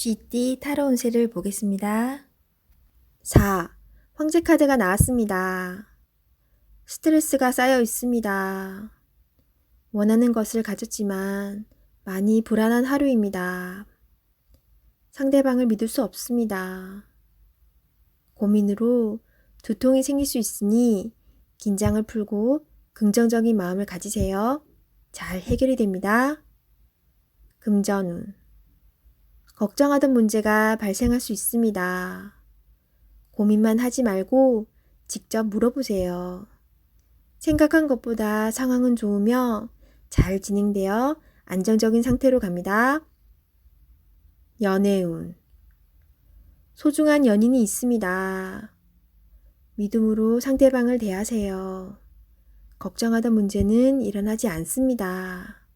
쥐띠 타로 운세를 보겠습니다. 4. 황제 카드가 나왔습니다. 스트레스가 쌓여 있습니다. 원하는 것을 가졌지만 많이 불안한 하루입니다. 상대방을 믿을 수 없습니다. 고민으로 두통이 생길 수 있으니 긴장을 풀고 긍정적인 마음을 가지세요. 잘 해결이 됩니다. 금전운. 걱정하던 문제가 발생할 수 있습니다. 고민만 하지 말고 직접 물어보세요. 생각한 것보다 상황은 좋으며 잘 진행되어 안정적인 상태로 갑니다. 연애운. 소중한 연인이 있습니다. 믿음으로 상대방을 대하세요. 걱정하던 문제는 일어나지 않습니다.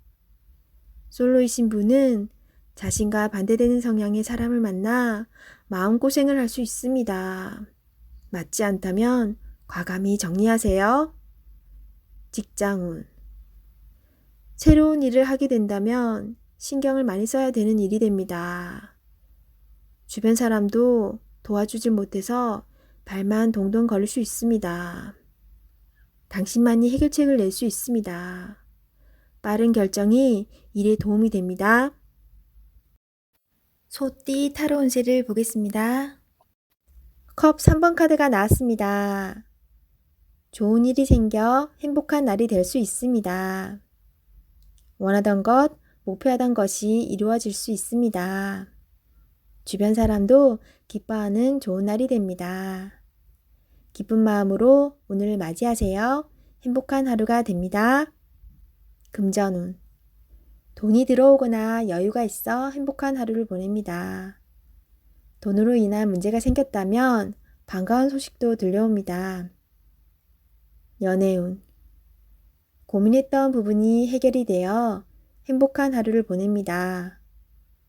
솔로이신 분은 자신과 반대되는 성향의 사람을 만나 마음고생을 할 수 있습니다. 맞지 않다면 과감히 정리하세요. 직장운. 새로운 일을 하게 된다면 신경을 많이 써야 되는 일이 됩니다. 주변 사람도 도와주질 못해서 발만 동동 걸릴 수 있습니다. 당신만이 해결책을 낼 수 있습니다. 빠른 결정이 일에 도움이 됩니다. 소띠 타로 운세를 보겠습니다. 컵 3번 카드가 나왔습니다. 좋은 일이 생겨 행복한 날이 될 수 있습니다. 원하던 것, 목표하던 것이 이루어질 수 있습니다. 주변 사람도 기뻐하는 좋은 날이 됩니다. 기쁜 마음으로 오늘을 맞이하세요. 행복한 하루가 됩니다. 금전운. 돈이 들어오거나 여유가 있어 행복한 하루를 보냅니다. 돈으로 인한 문제가 생겼다면 반가운 소식도 들려옵니다. 연애운. 고민했던 부분이 해결이 되어 행복한 하루를 보냅니다.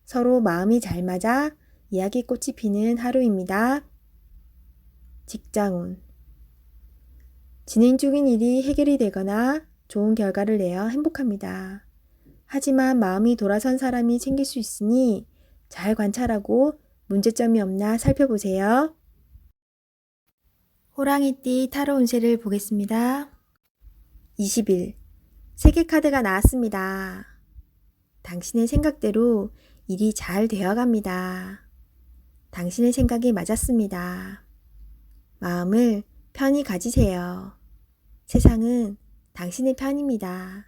서로 마음이 잘 맞아 이야기꽃이 피는 하루입니다. 직장운. 진행 중인 일이 해결이 되거나 좋은 결과를 내어 행복합니다. 하지만 마음이 돌아선 사람이 생길 수 있으니 잘 관찰하고 문제점이 없나 살펴보세요. 호랑이띠 타로 운세를 보겠습니다. 20일. 세계 카드가 나왔습니다. 당신의 생각대로 일이 잘 되어갑니다. 당신의 생각이 맞았습니다. 마음을 편히 가지세요. 세상은 당신의 편입니다.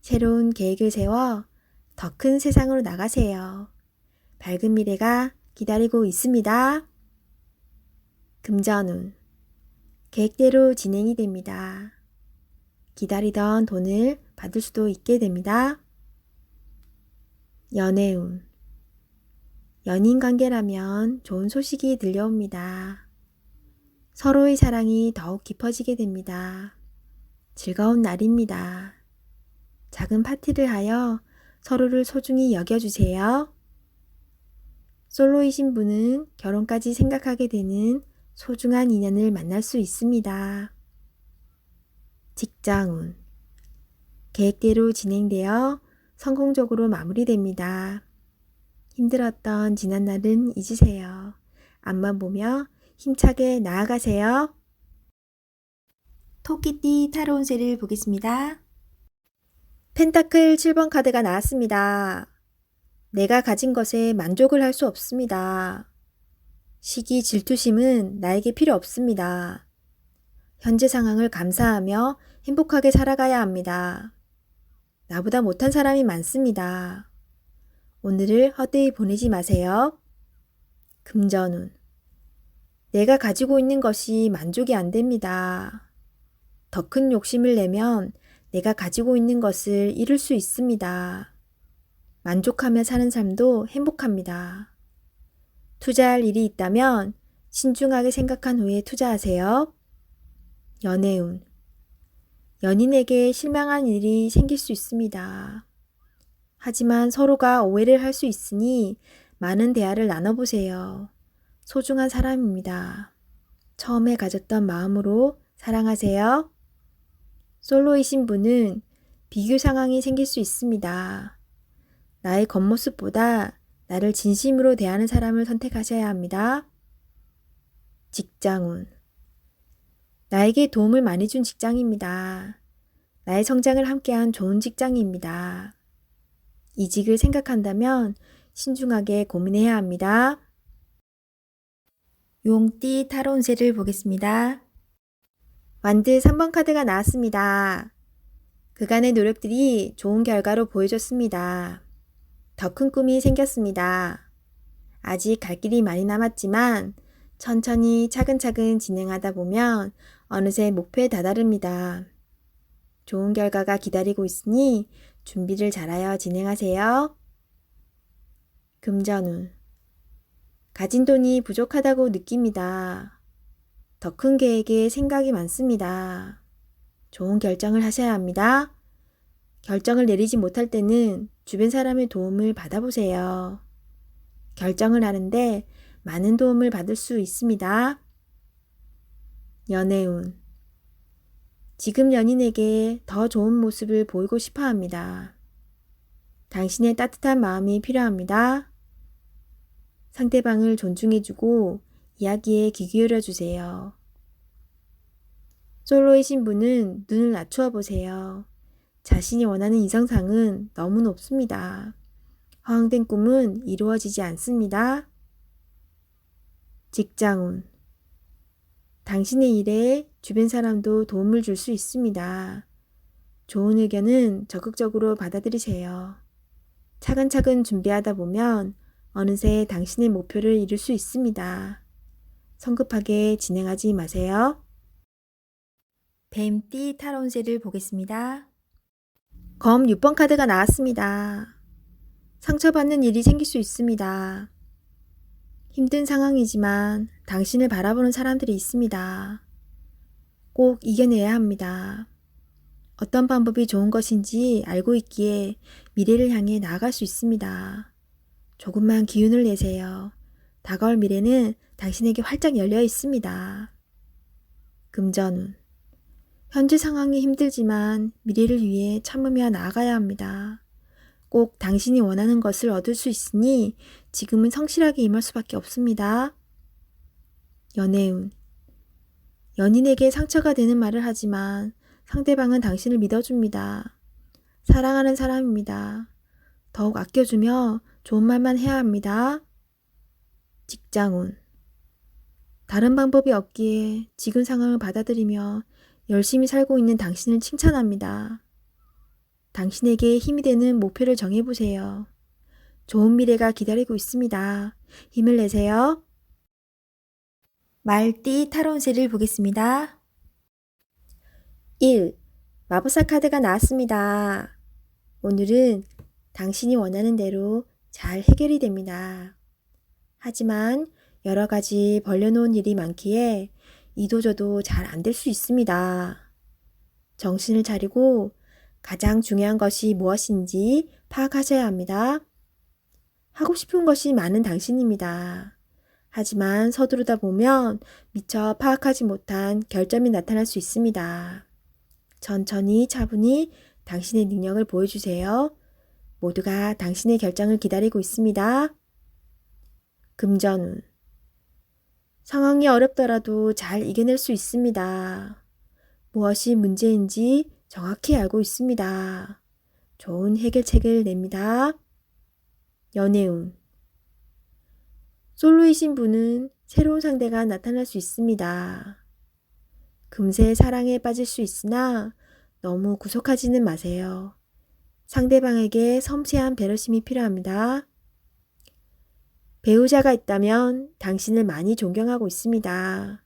새로운 계획을 세워 더 큰 세상으로 나가세요. 밝은 미래가 기다리고 있습니다. 금전운. 계획대로 진행이 됩니다. 기다리던 돈을 받을 수도 있게 됩니다. 연애운. 연인 관계라면 좋은 소식이 들려옵니다. 서로의 사랑이 더욱 깊어지게 됩니다. 즐거운 날입니다. 작은 파티를 하여 서로를 소중히 여겨주세요. 솔로이신 분은 결혼까지 생각하게 되는 소중한 인연을 만날 수 있습니다. 직장운. 계획대로 진행되어 성공적으로 마무리됩니다. 힘들었던 지난날은 잊으세요. 앞만 보며 힘차게 나아가세요. 토끼띠 타로 운세를 보겠습니다. 펜타클 7번 카드가 나왔습니다. 내가 가진 것에 만족을 할 수 없습니다. 시기 질투심은 나에게 필요 없습니다. 현재 상황을 감사하며 행복하게 살아가야 합니다. 나보다 못한 사람이 많습니다. 오늘을 헛되이 보내지 마세요. 금전운. 내가 가지고 있는 것이 만족이 안 됩니다. 더 큰 욕심을 내면 내가 가지고 있는 것을 잃을 수 있습니다. 만족하며 사는 삶도 행복합니다. 투자할 일이 있다면 신중하게 생각한 후에 투자하세요. 연애운. 연인에게 실망한 일이 생길 수 있습니다. 하지만 서로가 오해를 할 수 있으니 많은 대화를 나눠보세요. 소중한 사람입니다. 처음에 가졌던 마음으로 사랑하세요. 솔로이신 분은 비교 상황이 생길 수 있습니다. 나의 겉모습보다 나를 진심으로 대하는 사람을 선택하셔야 합니다. 직장운. 나에게 도움을 많이 준 직장입니다. 나의 성장을 함께한 좋은 직장입니다. 이직을 생각한다면 신중하게 고민해야 합니다. 용띠 타로 운세를 보겠습니다. 완드 3번 카드가 나왔습니다. 그간의 노력들이 좋은 결과로 보여줬습니다. 더 큰 꿈이 생겼습니다. 아직 갈 길이 많이 남았지만 천천히 차근차근 진행하다 보면 어느새 목표에 다다릅니다. 좋은 결과가 기다리고 있으니 준비를 잘하여 진행하세요. 금전운. 가진 돈이 부족하다고 느낍니다. 더 큰 계획에 생각이 많습니다. 좋은 결정을 하셔야 합니다. 결정을 내리지 못할 때는 주변 사람의 도움을 받아보세요. 결정을 하는데 많은 도움을 받을 수 있습니다. 연애운. 지금 연인에게 더 좋은 모습을 보이고 싶어 합니다. 당신의 따뜻한 마음이 필요합니다. 상대방을 존중해주고 이야기에 귀 기울여 주세요. 솔로이신 분은 눈을 낮추어 보세요. 자신이 원하는 이성상은 너무 높습니다. 허황된 꿈은 이루어지지 않습니다. 직장운. 당신의 일에 주변 사람도 도움을 줄 수 있습니다. 좋은 의견은 적극적으로 받아들이세요. 차근차근 준비하다 보면 어느새 당신의 목표를 이룰 수 있습니다. 성급하게 진행하지 마세요. 뱀띠 타로 운세를 보겠습니다. 검 6번 카드가 나왔습니다. 상처받는 일이 생길 수 있습니다. 힘든 상황이지만 당신을 바라보는 사람들이 있습니다. 꼭 이겨내야 합니다. 어떤 방법이 좋은 것인지 알고 있기에 미래를 향해 나아갈 수 있습니다. 조금만 기운을 내세요. 다가올 미래는 당신에게 활짝 열려 있습니다. 금전운. 현재 상황이 힘들지만 미래를 위해 참으며 나아가야 합니다. 꼭 당신이 원하는 것을 얻을 수 있으니 지금은 성실하게 임할 수밖에 없습니다. 연애운. 연인에게 상처가 되는 말을 하지만 상대방은 당신을 믿어줍니다. 사랑하는 사람입니다. 더욱 아껴주며 좋은 말만 해야 합니다. 직장운. 다른 방법이 없기에 지금 상황을 받아들이며 열심히 살고 있는 당신을 칭찬합니다. 당신에게 힘이 되는 목표를 정해보세요. 좋은 미래가 기다리고 있습니다. 힘을 내세요. 말띠 타로 운세를 보겠습니다. 1. 마법사 카드가 나왔습니다. 오늘은 당신이 원하는 대로 잘 해결이 됩니다. 하지만 여러 가지 벌려놓은 일이 많기에 이도저도 잘 안 될 수 있습니다. 정신을 차리고 가장 중요한 것이 무엇인지 파악하셔야 합니다. 하고 싶은 것이 많은 당신입니다. 하지만 서두르다 보면 미처 파악하지 못한 결점이 나타날 수 있습니다. 천천히 차분히 당신의 능력을 보여주세요. 모두가 당신의 결정을 기다리고 있습니다. 금전운. 상황이 어렵더라도 잘 이겨낼 수 있습니다. 무엇이 문제인지 정확히 알고 있습니다. 좋은 해결책을 냅니다. 연애운. 솔로이신 분은 새로운 상대가 나타날 수 있습니다. 금세 사랑에 빠질 수 있으나 너무 구속하지는 마세요. 상대방에게 섬세한 배려심이 필요합니다. 배우자가 있다면 당신을 많이 존경하고 있습니다.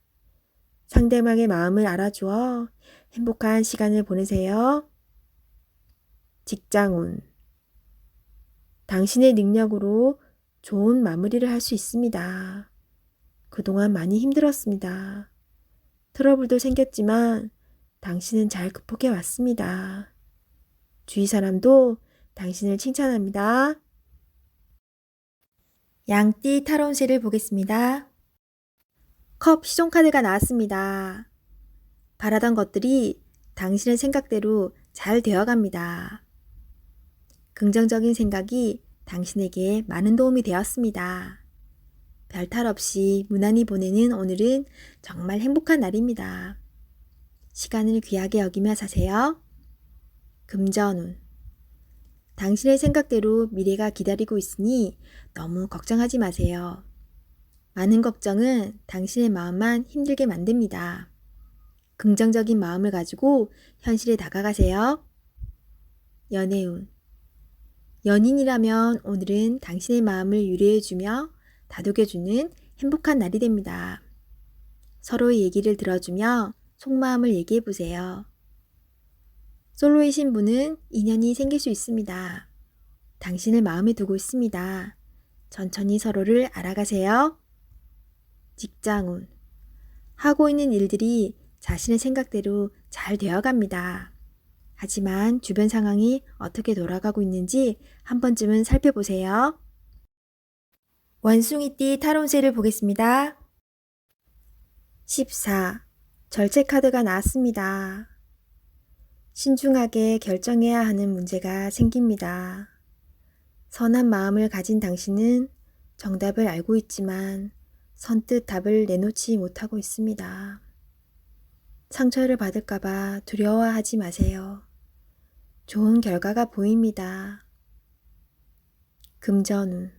상대방의 마음을 알아주어 행복한 시간을 보내세요. 직장운. 당신의 능력으로 좋은 마무리를 할 수 있습니다. 그동안 많이 힘들었습니다. 트러블도 생겼지만 당신은 잘 극복해 왔습니다. 주위 사람도 당신을 칭찬합니다. 양띠 타로 운세를 보겠습니다. 컵 시종 카드가 나왔습니다. 바라던 것들이 당신의 생각대로 잘 되어갑니다. 긍정적인 생각이 당신에게 많은 도움이 되었습니다. 별탈 없이 무난히 보내는 오늘은 정말 행복한 날입니다. 시간을 귀하게 여기며 사세요. 금전운. 당신의 생각대로 미래가 기다리고 있으니 너무 걱정하지 마세요. 많은 걱정은 당신의 마음만 힘들게 만듭니다. 긍정적인 마음을 가지고 현실에 다가가세요. 연애운. 연인이라면 오늘은 당신의 마음을 유래해주며 다독여주는 행복한 날이 됩니다. 서로의 얘기를 들어주며 속마음을 얘기해보세요. 솔로이신 분은 인연이 생길 수 있습니다. 당신을 마음에 두고 있습니다. 천천히 서로를 알아가세요. 직장운. 하고 있는 일들이 자신의 생각대로 잘 되어갑니다. 하지만 주변 상황이 어떻게 돌아가고 있는지 한 번쯤은 살펴보세요. 원숭이띠 타로운세를 보겠습니다. 14. 절제 카드가 나왔습니다. 신중하게 결정해야 하는 문제가 생깁니다. 선한 마음을 가진 당신은 정답을 알고 있지만 선뜻 답을 내놓지 못하고 있습니다. 상처를 받을까봐 두려워하지 마세요. 좋은 결과가 보입니다. 금전운.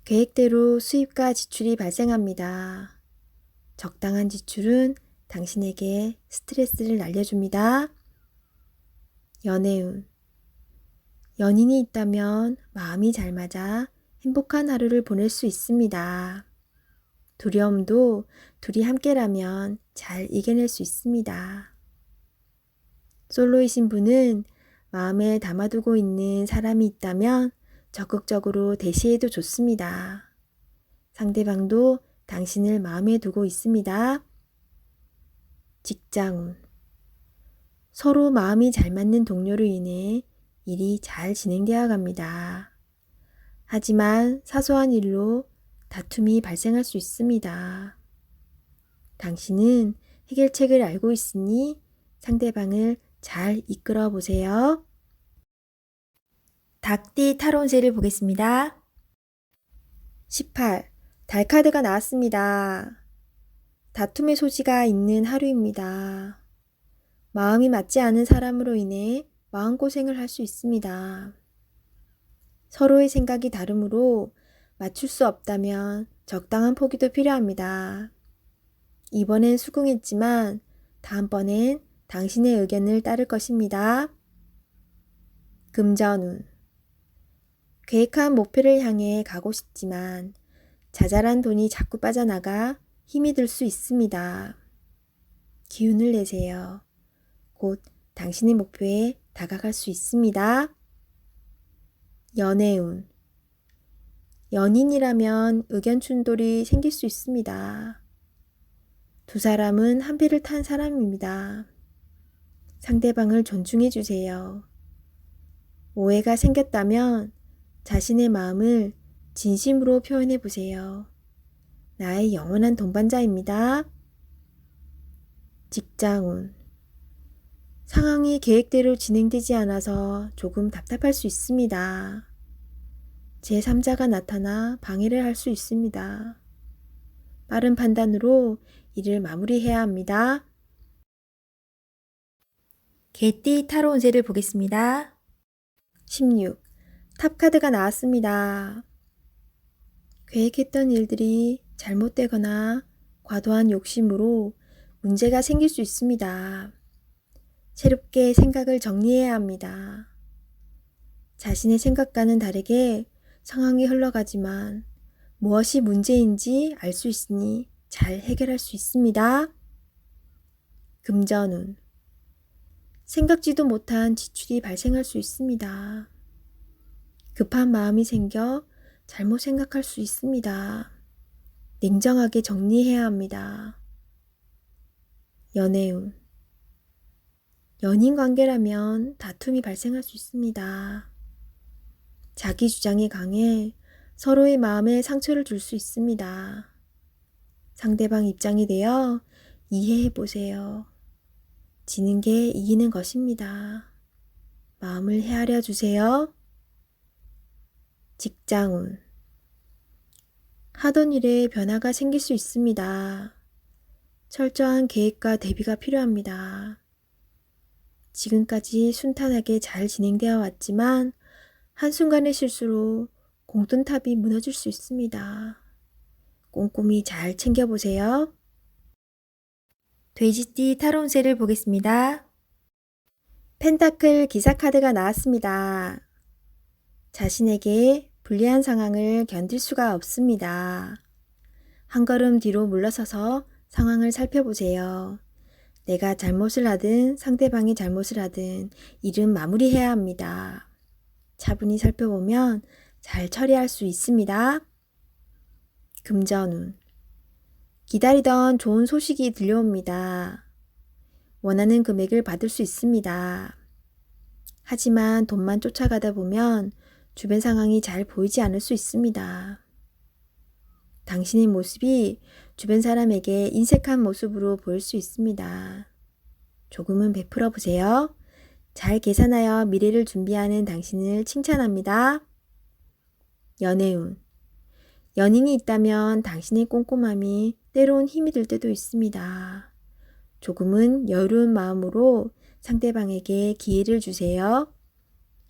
계획대로 수입과 지출이 발생합니다. 적당한 지출은 당신에게 스트레스를 날려줍니다. 연애운. 연인이 있다면 마음이 잘 맞아 행복한 하루를 보낼 수 있습니다. 두려움도 둘이 함께라면 잘 이겨낼 수 있습니다. 솔로이신 분은 마음에 담아두고 있는 사람이 있다면 적극적으로 대시해도 좋습니다. 상대방도 당신을 마음에 두고 있습니다. 직장운. 서로 마음이 잘 맞는 동료로 인해 일이 잘 진행되어 갑니다. 하지만 사소한 일로 다툼이 발생할 수 있습니다. 당신은 해결책을 알고 있으니 상대방을 잘 이끌어 보세요. 닭띠 타로운세를 보겠습니다. 18. 달 카드가 나왔습니다. 다툼의 소지가 있는 하루입니다. 마음이 맞지 않은 사람으로 인해 마음고생을 할 수 있습니다. 서로의 생각이 다르므로 맞출 수 없다면 적당한 포기도 필요합니다. 이번엔 수긍했지만 다음번엔 당신의 의견을 따를 것입니다. 금전운. 계획한 목표를 향해 가고 싶지만 자잘한 돈이 자꾸 빠져나가 힘이 들 수 있습니다. 기운을 내세요. 곧 당신의 목표에 다가갈 수 있습니다. 연애운. 연인이라면 의견 충돌이 생길 수 있습니다. 두 사람은 한 배를 탄 사람입니다. 상대방을 존중해 주세요. 오해가 생겼다면 자신의 마음을 진심으로 표현해 보세요. 나의 영원한 동반자입니다. 직장운. 상황이 계획대로 진행되지 않아서 조금 답답할 수 있습니다. 제3자가 나타나 방해를 할 수 있습니다. 빠른 판단으로 일을 마무리해야 합니다. 개띠 타로운세를 보겠습니다. 16. 탑카드가 나왔습니다. 계획했던 일들이 잘못되거나 과도한 욕심으로 문제가 생길 수 있습니다. 새롭게 생각을 정리해야 합니다. 자신의 생각과는 다르게 상황이 흘러가지만 무엇이 문제인지 알 수 있으니 잘 해결할 수 있습니다. 금전운. 생각지도 못한 지출이 발생할 수 있습니다. 급한 마음이 생겨 잘못 생각할 수 있습니다. 냉정하게 정리해야 합니다. 연애운. 연인 관계라면 다툼이 발생할 수 있습니다. 자기 주장이 강해 서로의 마음에 상처를 줄 수 있습니다. 상대방 입장이 되어 이해해 보세요. 지는 게 이기는 것입니다. 마음을 헤아려 주세요. 직장운. 하던 일에 변화가 생길 수 있습니다. 철저한 계획과 대비가 필요합니다. 지금까지 순탄하게 잘 진행되어 왔지만 한순간의 실수로 공든탑이 무너질 수 있습니다. 꼼꼼히 잘 챙겨보세요. 돼지띠 타로 운세를 보겠습니다. 펜타클 기사카드가 나왔습니다. 자신에게 불리한 상황을 견딜 수가 없습니다. 한 걸음 뒤로 물러서서 상황을 살펴보세요. 내가 잘못을 하든 상대방이 잘못을 하든 일은 마무리해야 합니다. 차분히 살펴보면 잘 처리할 수 있습니다. 금전운. 기다리던 좋은 소식이 들려옵니다. 원하는 금액을 받을 수 있습니다. 하지만 돈만 쫓아가다 보면 주변 상황이 잘 보이지 않을 수 있습니다. 당신의 모습이 주변 사람에게 인색한 모습으로 보일 수 있습니다. 조금은 베풀어 보세요. 잘 계산하여 미래를 준비하는 당신을 칭찬합니다. 연애운. 연인이 있다면 당신의 꼼꼼함이 때론 힘이 들 때도 있습니다. 조금은 여유로운 마음으로 상대방에게 기회를 주세요.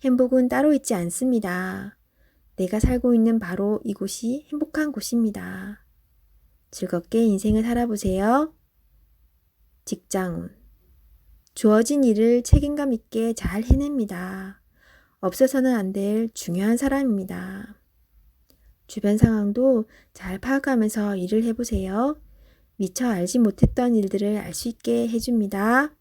행복은 따로 있지 않습니다. 내가 살고 있는 바로 이곳이 행복한 곳입니다. 즐겁게 인생을 살아보세요. 직장운. 주어진 일을 책임감 있게 잘 해냅니다. 없어서는 안 될 중요한 사람입니다. 주변 상황도 잘 파악하면서 일을 해보세요. 미처 알지 못했던 일들을 알 수 있게 해줍니다.